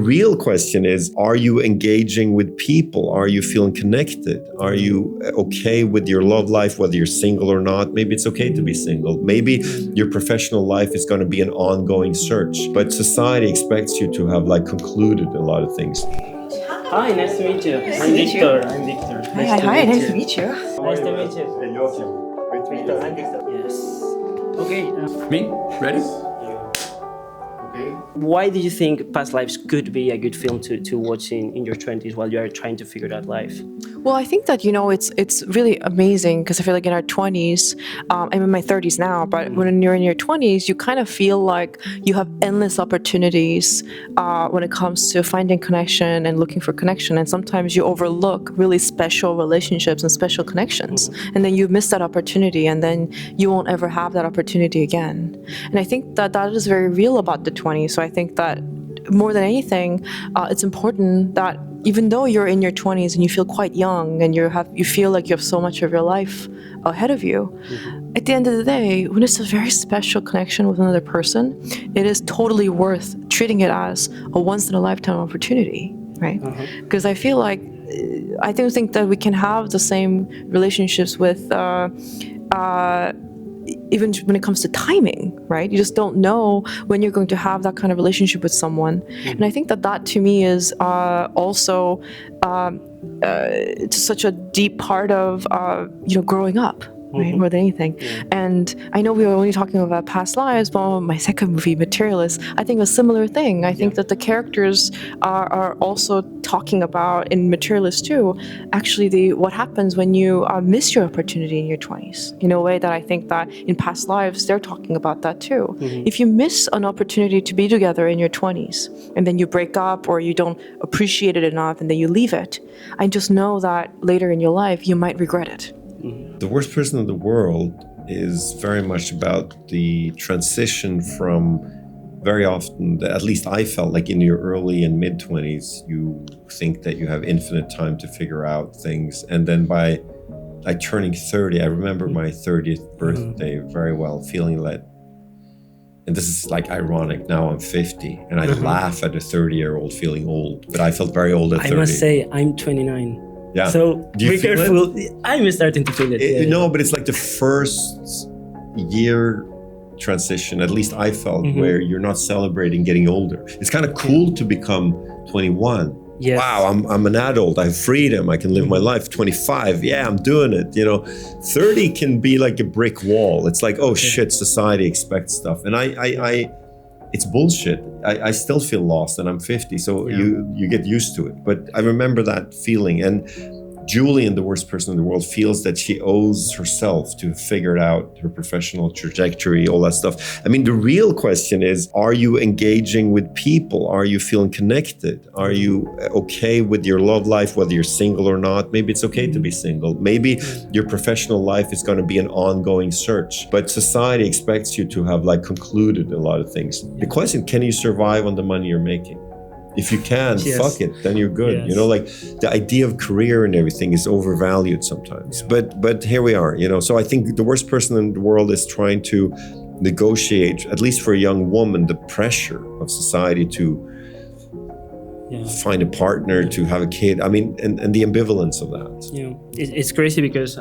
real question is, are you engaging with people? Are you feeling connected? Are you okay with your love life, whether you're single or not? Maybe it's okay to be single. Maybe your professional life is going to be an ongoing search, but society expects you to have like concluded a lot of things. Hi, nice to meet you. I'm Victor. I'm Victor. Hi, nice to meet you. Nice to meet you. Hey, Joachim. Great to meet you. I'm Victor. Yes. Okay. Me? Ready? Okay. Why do you think Past Lives could be a good film to watch in your 20s while you are trying to figure out life? Well, I think that, it's really amazing because I feel like in our 20s, I'm in my 30s now, but when you're in your 20s, you kind of feel like you have endless opportunities when it comes to finding connection and looking for connection. And sometimes you overlook really special relationships and special connections. And then you miss that opportunity and then you won't ever have that opportunity again. And I think that that is very real about the 20s. So I think that more than anything, it's important that even though you're in your 20s and you feel quite young and you feel like you have so much of your life ahead of you, at the end of the day, when it's a very special connection with another person, it is totally worth treating it as a once-in-a-lifetime opportunity, right? Because I feel like, I don't think that we can have the same relationships with even when it comes to timing, right? You just don't know when you're going to have that kind of relationship with someone. And I think that to me is also it's such a deep part of, growing up. Right, more than anything. And I know we were only talking about past lives, but my second movie, Materialist, I think a similar thing. I think that the characters are also talking about, in Materialist too, actually what happens when you miss your opportunity in your 20s. In a way that I think that in past lives, they're talking about that too. If you miss an opportunity to be together in your 20s, and then you break up or you don't appreciate it enough and then you leave it, I just know that later in your life, you might regret it. The Worst Person in the World is very much about the transition from, very often, at least I felt like in your early and mid 20s, you think that you have infinite time to figure out things. And then by like turning 30, I remember my 30th birthday very well, feeling that, and this is like ironic, now I'm 50 and I laugh at a 30-year-old feeling old, but I felt very old at 30. I must say, I'm 29. Yeah. So be careful. I'm starting to feel it. No, but it's like the first year transition, at least I felt, where you're not celebrating getting older. It's kind of cool to become 21. Yes. Wow, I'm an adult. I have freedom. I can live my life. 25, yeah, I'm doing it. 30 can be like a brick wall. It's like, oh shit, society expects stuff. And I it's bullshit. I still feel lost and I'm 50, so you get used to it. But I remember that feeling. And Julie, in The Worst Person in the World, feels that she owes herself to figure out her professional trajectory, all that stuff. I mean, the real question is, are you engaging with people? Are you feeling connected? Are you okay with your love life, whether you're single or not? Maybe it's okay to be single. Maybe your professional life is going to be an ongoing search, but society expects you to have like concluded a lot of things. The question, can you survive on the money you're making? If you can, fuck it, then you're good. Yes. Like the idea of career and everything is overvalued sometimes. But here we are, So I think The Worst Person in the World is trying to negotiate, at least for a young woman, the pressure of society to find a partner, to have a kid. I mean, and the ambivalence of that. It's crazy because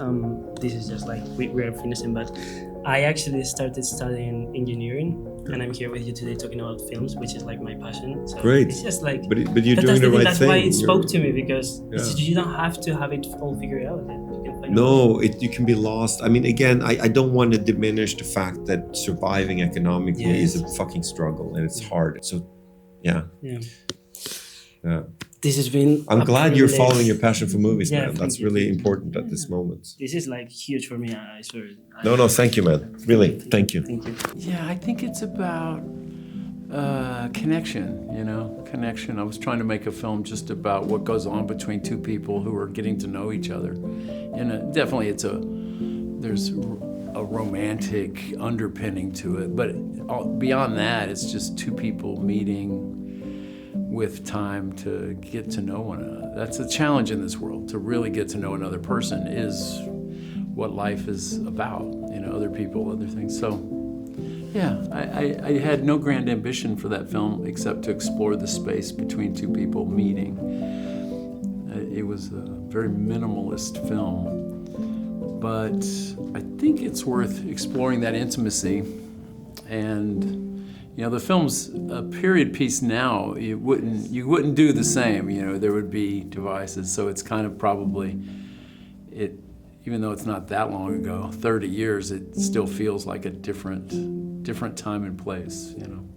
this is just like we are finishing, but I actually started studying engineering, and I'm here with you today talking about films, which is like my passion. So Great. It's just like, but you're doing the right that's thing. That's why it spoke to me, because you don't have to have it all figured out. You can find you can be lost. I mean, again, I don't want to diminish the fact that surviving economically is a fucking struggle and it's hard. So, yeah. This has been. I'm glad you're following your passion for movies, man. Thank That's you. really important at this moment. This is like huge for me. I swear. No, thank you, man. Really, thank you. Thank you. Yeah, I think it's about connection, connection. I was trying to make a film just about what goes on between two people who are getting to know each other. And definitely there's a romantic underpinning to it, but beyond that, it's just two people meeting with time to get to know one another. That's a challenge in this world, to really get to know another person is what life is about, other people, other things. So Yeah, I had no grand ambition for that film except to explore the space between two people meeting. It was a very minimalist film, but I think it's worth exploring that intimacy. And the film's a period piece now. You wouldn't do the same. There would be devices, so it's kind of probably it. Even though it's not that long ago, 30 years, it still feels like a different time and place.